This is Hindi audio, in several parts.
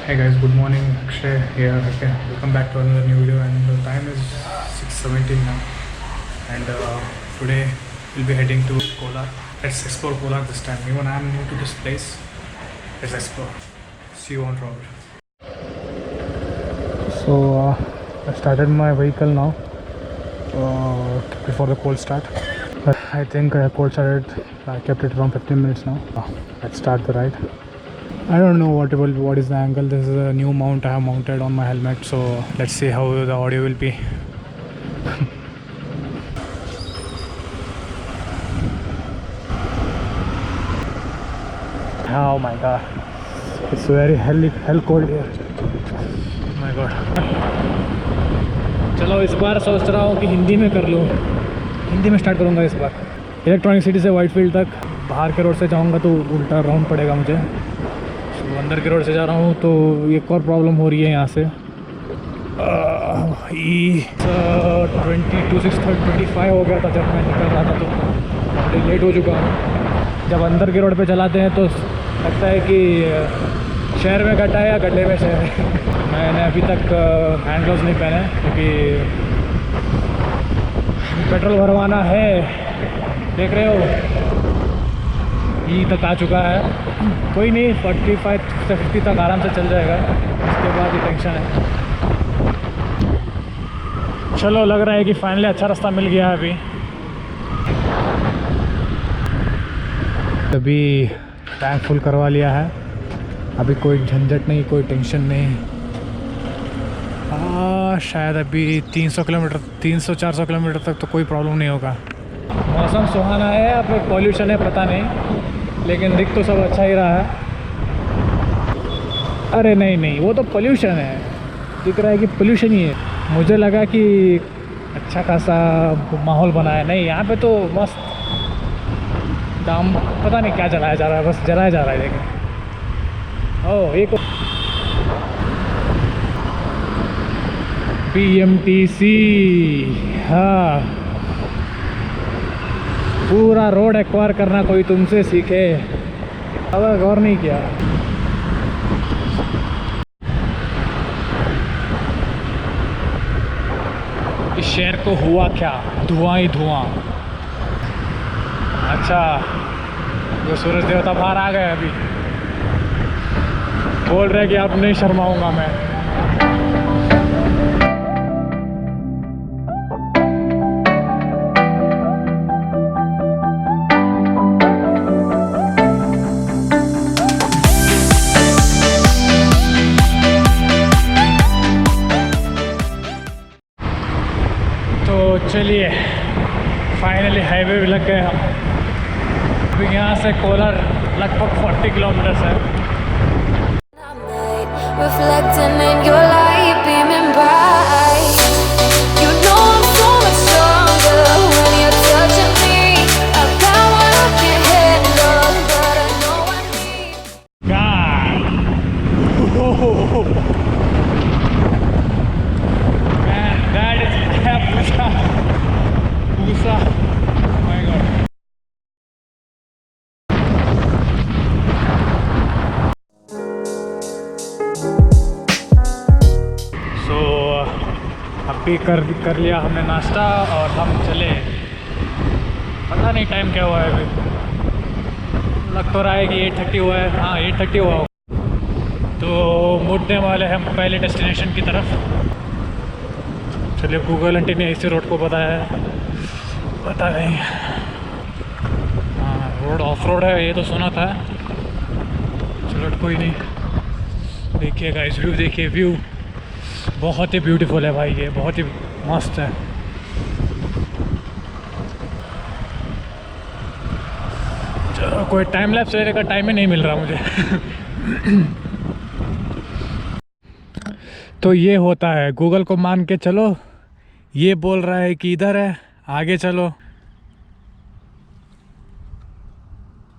Hey guys, good morning. Akshay here. Okay, welcome back to another new video. And the time is 6:17 now. And today we'll be heading to Kolar. Let's explore Kolar this time. Even I'm new to this place. Let's explore. See you on road. So I started my vehicle now before the cold start. I think cold started. I kept it around 15 minutes now. Let's start the ride. I don't know what is the angle. This is a new mount I have mounted on my helmet, so let's see how the audio will be. Oh my god, it's very hell cold here. Oh my god. चलो इस बार सोच रहा हूँ कि हिंदी में कर लूँ. हिंदी में स्टार्ट करूँगा इस बार. इलेक्ट्रॉनिक सिटी से वाइटफील्ड तक बाहर के रोड से जाऊँगा तो उल्टा राउंड पड़ेगा मुझे. तो अंदर के रोड से जा रहा हूँ तो एक और प्रॉब्लम हो रही है यहाँ से. 26:25 हो गया था जब मैं निकल रहा था, तो लेट हो चुका हूँ. जब अंदर के रोड पे चलाते हैं तो लगता है कि शहर में गड्ढा है या गड्ढे में शहर है. मैंने अभी तक हैंड ग्लव्स नहीं पहने क्योंकि पेट्रोल भरवाना है. देख रहे हो ई तक आ चुका है. कोई नहीं, 45 से 50 तक आराम से चल जाएगा. उसके बाद ही टेंशन है. चलो, लग रहा है कि फाइनली अच्छा रास्ता मिल गया है. अभी टैंक फुल करवा लिया है. अभी कोई झंझट नहीं, कोई टेंशन नहीं. शायद अभी 300-400 किलोमीटर तक तो कोई प्रॉब्लम नहीं होगा. मौसम सुहाना है. अब पॉल्यूशन है पता नहीं, लेकिन दिख तो सब अच्छा ही रहा है. अरे नहीं, वो तो पोल्यूशन है. दिख रहा है कि पोल्यूशन ही है. मुझे लगा कि अच्छा खासा माहौल बना है. नहीं, यहाँ पे तो मस्त दाम पता नहीं क्या जलाया जा रहा है. बस जलाया जा रहा है. लेकिन ओह, एक PMTC. हाँ, पूरा रोड एक्वायर करना कोई तुमसे सीखे. अब गौर नहीं किया. इस शहर को हुआ क्या, धुआं ही धुआं. अच्छा, वो सूरज देवता बाहर आ गए. अभी बोल रहे कि अब नहीं शर्माऊंगा मैं. चलिए, फाइनली हाईवे भी लग गए हम. अभी यहाँ से कोलार लगभग 40 किलोमीटर्स है. Reflecting in your light, beaming bright. You know I'm so much stronger when you're touching me. I've got what I can't handle, but I know I need. God. Man, that is Hayabusa. Oh my god. So अभी कर लिया हमने नाश्ता और हम चले. पता नहीं टाइम क्या हुआ है. अभी लग तो रहा है कि 8:30 हुआ है. हाँ, 8:30 हुआ हो. तो मुड़ने वाले हम पहले डेस्टिनेशन की तरफ. चलिए, गूगल आंटी ने इसी रोड को बताया है. पता नहीं. हाँ, रोड ऑफ रोड है ये तो सुना था. चलो, कोई नहीं. देखिए गाइस, व्यू देखिए. व्यू बहुत ही ब्यूटीफुल है भाई. ये बहुत ही मस्त है. चलो, कोई टाइम लैप्स लेने का टाइम ही नहीं मिल रहा मुझे. तो ये होता है, गूगल को मान के चलो. ये बोल रहा है कि इधर है, आगे चलो.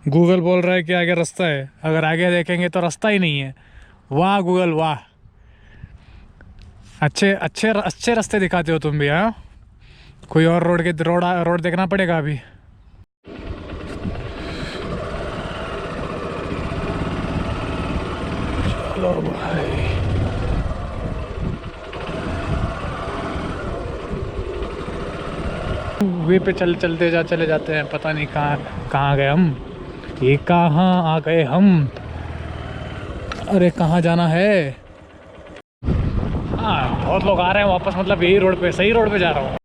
गूगल बोल रहा है कि आगे रास्ता है. अगर आगे देखेंगे तो रास्ता ही नहीं है. वाह गूगल वाह. अच्छे रास्ते दिखाते हो तुम भी. हाँ, कोई और रोड देखना पड़ेगा अभी. चलो भाई। वे पे चलते चले जाते हैं, पता नहीं कहाँ गए हम, ये कहाँ आ गए हम। अरे कहाँ जाना है? हाँ बहुत लोग आ रहे हैं वापस, मतलब यही रोड पे, सही रोड पे जा रहा हूँ।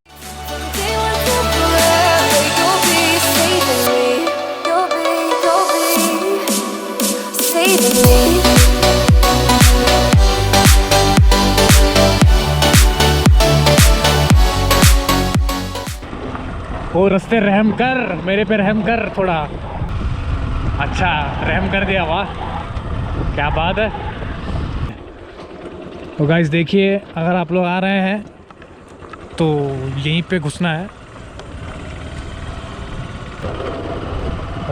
वो रास्ते रहम कर, मेरे पे रहम कर थोड़ा। अच्छा रहम कर दिया, वाह क्या बात है। तो गाइस देखिए, अगर आप लोग आ रहे हैं तो यहीं पे घुसना है।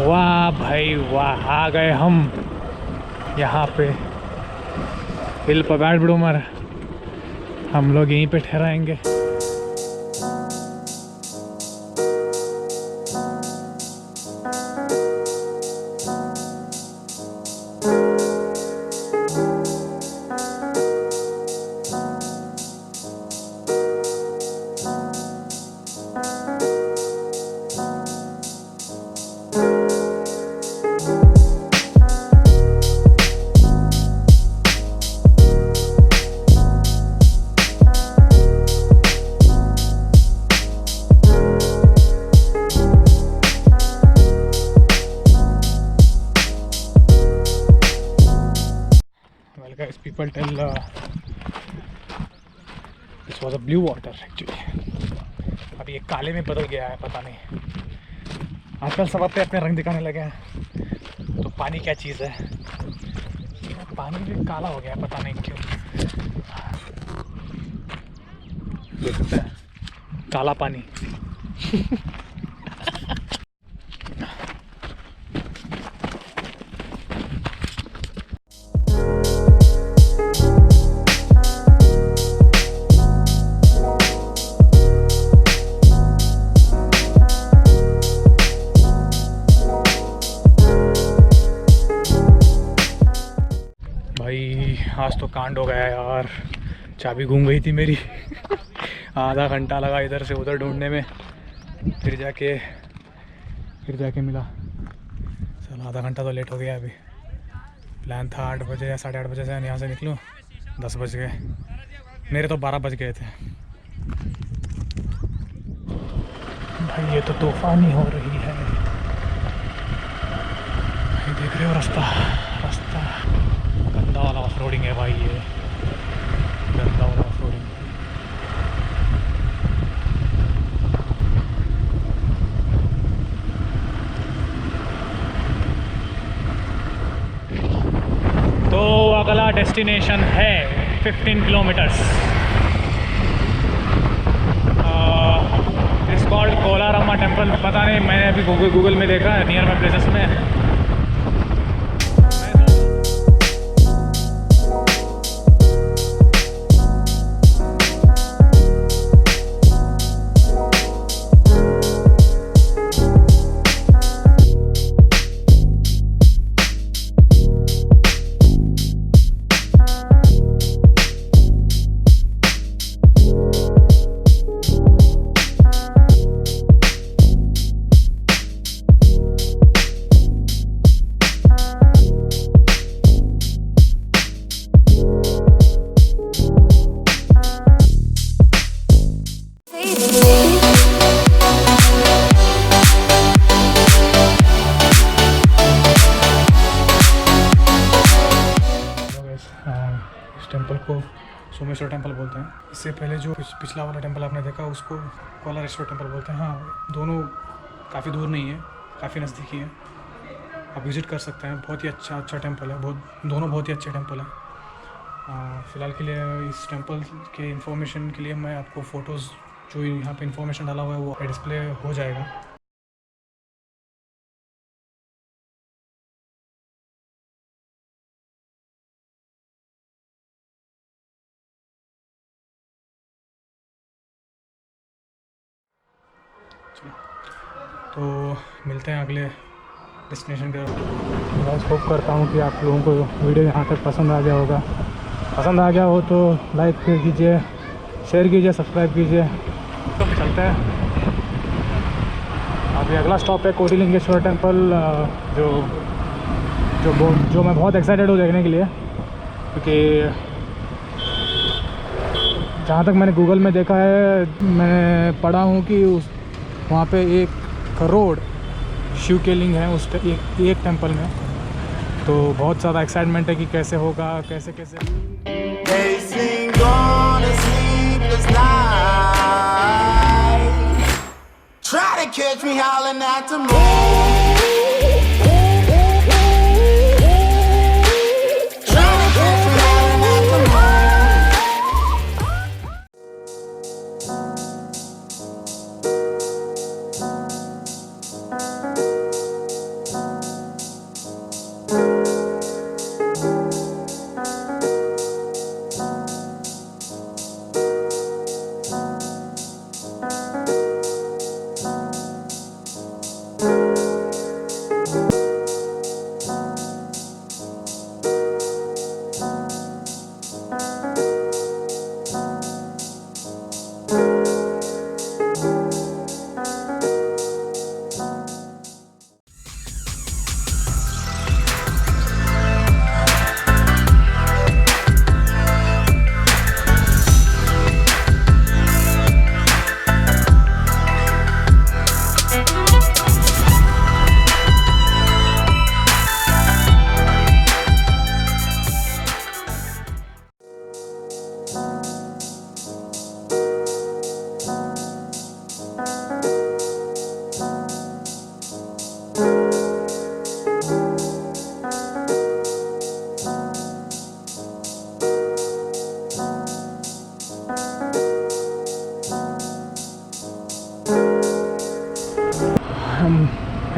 वाह भाई वाह, आ गए हम यहाँ पे। हिल पर बैठ बिड़ो मर, हम लोग यहीं पे ठहराएंगे। Guys, people tell this was a blue water actually. अभी ये काले में बदल गया है, पता नहीं, आजकल सब अपने अपने रंग दिखाने लगे हैं। तो पानी क्या चीज़ है, पानी भी काला हो गया है, पता नहीं क्यों। देख सकते हैं काला पानी। आज तो कांड हो गया यार, चाबी घूम गई थी मेरी। आधा घंटा लगा इधर से उधर ढूंढने में, फिर जाके मिला। चलो आधा घंटा तो लेट हो गया। अभी प्लान था 8 बजे या 8:30 बजे से यहाँ से निकलूँ, 10 बज गए मेरे, तो 12 बज गए थे। भाई ये तो तूफान ही हो रही है भाई, देख रहे हो रास्ता गंदा वाला ऑफ रोडिंग है भाई, ये गंदा वाला ऑफ रोडिंग। तो अगला डेस्टिनेशन है 15 किलोमीटर्स, इट्स कॉल्ड कोलारम्मा टेम्पल। पता नहीं, मैंने अभी गूगल में देखा है नियर बाई प्लेसेस में। टेम्पल को सोमेश्वर टेम्पल बोलते हैं। इससे पहले जो पिछला वाला टेम्पल आपने देखा उसको कोलारेश्वर टेम्पल बोलते हैं। हाँ, दोनों काफ़ी दूर नहीं है, काफ़ी नज़दीकी है, आप विज़िट कर सकते हैं। बहुत ही अच्छा टेम्पल है, दोनों बहुत ही अच्छे टेम्पल हैं। फ़िलहाल के लिए इस टेम्पल के इन्फॉर्मेशन के लिए मैं आपको फ़ोटोज़, जो यहाँ पे इन्फॉर्मेशन डाला हुआ है वो डिस्प्ले हो जाएगा। तो मिलते हैं अगले डेस्टिनेशन की तरफ। मैं होप करता हूँ कि आप लोगों को वीडियो यहाँ तक पसंद आ गया होगा। पसंद आ गया हो तो लाइक कीजिए, शेयर कीजिए, सब्सक्राइब कीजिए। तो चलते हैं। अभी अगला स्टॉप है कोटी लिंगेश्वर टेम्पल, जो मैं बहुत एक्साइटेड हूँ देखने के लिए, क्योंकि जहाँ तक मैंने गूगल में देखा है, मैंने पढ़ा हूँ कि वहाँ पे 1 करोड़ शिव के लिंग हैं उस एक टेम्पल में। तो बहुत ज़्यादा एक्साइटमेंट है कि कैसे होगा, कैसे Try to catch me howling at the moon. Try to catch me howling at the moon.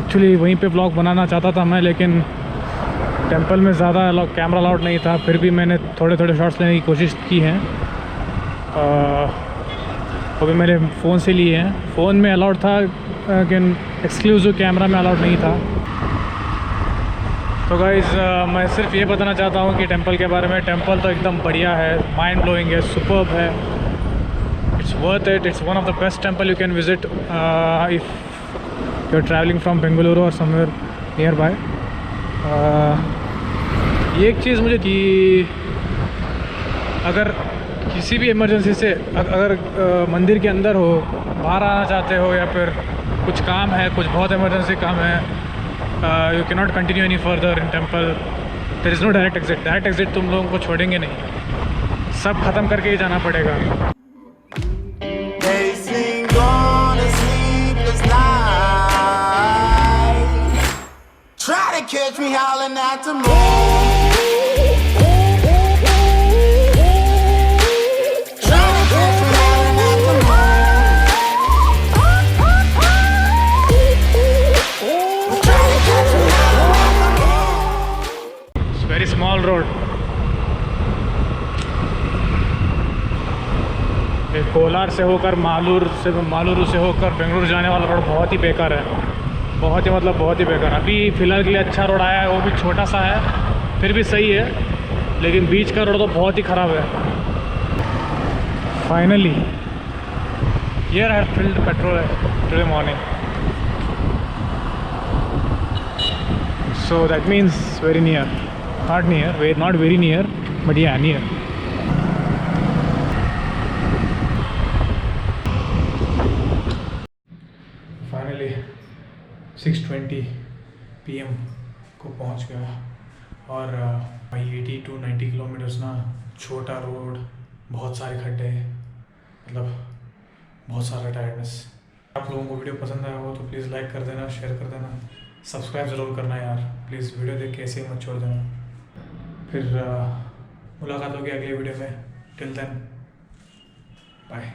Actually वहीं पे व्लॉग बनाना चाहता था मैं, लेकिन टेंपल में ज़्यादा कैमरा अलाउड नहीं था। फिर भी मैंने थोड़े थोड़े शॉट्स लेने की कोशिश की हैं। अभी मेरे फ़ोन से लिए हैं। फ़ोन में अलाउड था लेकिन एक्सक्लूसिव कैमरा में अलाउड नहीं था। तो गाइज़ मैं सिर्फ ये बताना चाहता हूँ कि टेंपल के बारे में। टेंपल तो एकदम बढ़िया है, माइंड ब्लोइंग है, सुपर्ब है। It's worth it. It's one of the best temple you can visit if you are travelling from Bengaluru और समवेयर नियर बाय। ये एक चीज़ मुझे कि अगर किसी भी इमरजेंसी से अगर मंदिर के अंदर हो, बाहर आना चाहते हो, या फिर कुछ काम है, कुछ बहुत इमरजेंसी काम है, you can not continue any further in temple, there is no direct exit. Direct exit तुम लोगों को छोड़ेंगे नहीं, सब ख़त्म करके ही जाना पड़ेगा। Try to catch me howling at the moon. Try to catch me howling at the moon. Try to catch me howling at the moon. It's very small road. ये कोलार से होकर मालूर से होकर बेंगलुरु जाने वाला रोड बहुत ही बेकार है। बहुत ही बहुत ही बेकार। अभी फ़िलहाल के लिए अच्छा रोड आया है, वो भी छोटा सा है, फिर भी सही है, लेकिन बीच का रोड तो बहुत ही ख़राब है। फाइनली ये रहा फिल्ड पेट्रोल है today morning. So that means very near, not very near but या नियर। फाइनली 6:20 PM को पहुंच गया। और भाई 80 to 90 किलोमीटर्स ना, छोटा रोड, बहुत सारे खड्डे, मतलब बहुत सारा टायर्डनेस। आप लोगों को वीडियो पसंद आया हो तो प्लीज़ लाइक कर देना, शेयर कर देना, सब्सक्राइब ज़रूर करना यार प्लीज़। वीडियो देख के ऐसे ही मत छोड़ देना। फिर मुलाकात होगी अगले वीडियो में। Till then bye.